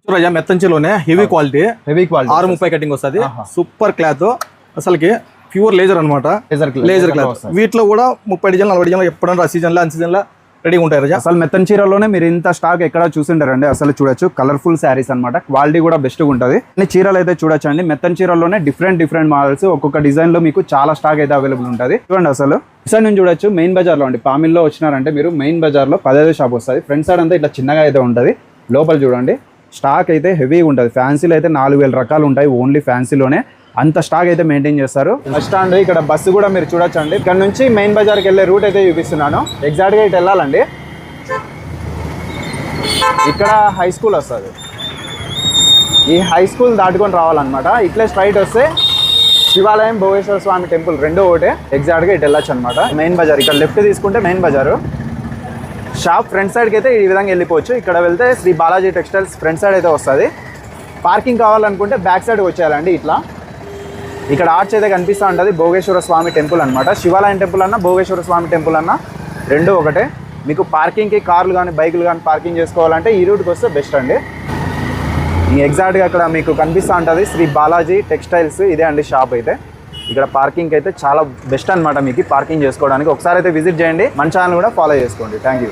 రాజా మెత్తంచిలోనే heavy quality 630 cutting వస్తుంది. Super cloth, అసలుకి pure laser అనమాట. లేజర్ క్లాత్ వీటిలో కూడా 30 డిజైన్లు 40 డిజైన్లు ఎప్పుడన్నా సీజన్ లో అన్ సీజన్ లో రెడీగా ఉంటాయి రాజా. అసలు మెత్తన్ చీరలోనే మీరు ఇంత స్టాక్ ఎక్కడ చూసింటారండి. అసలు చూడొచ్చు కలర్ఫుల్ శారీస్ అనమాట. క్వాలిటీ కూడా బెస్ట్ గా ఉంటుంది. చీరలు అయితే చూడొచ్చు అండి. మెత్తన్ చీరల్లోనే డిఫరెంట్ మోడల్స్ ఒక్కొక్క డిజైన్ లో మీకు చాలా స్టాక్ అయితే అవైలబుల్ ఉంటుంది. చూడండి అసలు సైడ్ నుంచి చూడొచ్చు. మెయిన్ బజార్ లో అండి, పామిల్లో వచ్చినారంటే మీరు మెయిన్ బజార్ లో 15 షాప్ వస్తుంది. ఫ్రంట్ సైడ్ అంతా ఇట్లా చిన్నగా అయితే ఉంటుంది. లోపల చూడండి స్టాక్ అయితే హెవీగా ఉంటుంది. ఫ్యాన్సీలో అయితే 4000 రకాలు ఉంటాయి. ఓన్లీ ఫ్యాన్సీలోనే అంత స్టాక్ అయితే మెయింటైన్ చేస్తారు. బస్ స్టాండ్ ఇక్కడ బస్సు కూడా మీరు చూడొచ్చండి. ఇక్కడ నుంచి మెయిన్ బజార్కి వెళ్ళే రూట్ అయితే చూపిస్తున్నాను. ఎగ్జాక్ట్గా ఇటు వెళ్ళాలండి. ఇక్కడ హై స్కూల్ వస్తుంది. ఈ హై స్కూల్ దాటుకొని రావాలన్నమాట. ఇట్లే స్ట్రైట్ వస్తే శివాలయం, భోగేశ్వర స్వామి టెంపుల్ రెండో ఒకటే. ఎగ్జాక్ట్గా ఇటు వెళ్ళొచ్చు అనమాట. మెయిన్ బజార్ ఇక్కడ లెఫ్ట్ తీసుకుంటే మెయిన్ బజారు. షాప్ ఫ్రంట్ సైడ్కి అయితే ఈ విధంగా వెళ్ళిపోవచ్చు. ఇక్కడ వెళ్తే Shri Balaji textiles front side అయితే వస్తుంది. పార్కింగ్ కావాలనుకుంటే బ్యాక్ సైడ్ వచ్చేయాలండి. ఇట్లా ఇక్కడ ఆర్చ్ అయితే కనిపిస్తూ ఉంటుంది. భోగేశ్వర స్వామి టెంపుల్ అనమాట. శివాలయం టెంపుల్ అన్న భోగేశ్వర స్వామి టెంపుల్ అన్న రెండు ఒకటే. మీకు పార్కింగ్కి కార్లు కానీ బైకులు కానీ పార్కింగ్ చేసుకోవాలంటే ఈ రూట్కి వస్తే బెస్ట్ అండి. ఎగ్జాక్ట్గా అక్కడ మీకు కనిపిస్తూ ఉంటుంది శ్రీ బాలాజీ టెక్స్టైల్స్. ఇదే అండి షాప్ అయితే. ఇక్కడ పార్కింగ్ అయితే చాలా బెస్ట్ అనమాట. మీకు పార్కింగ్ చేసుకోవడానికి ఒకసారి అయితే విజిట్ చేయండి. మన ఛానల్ కూడా ఫాలో చేసుకోండి. Thank you.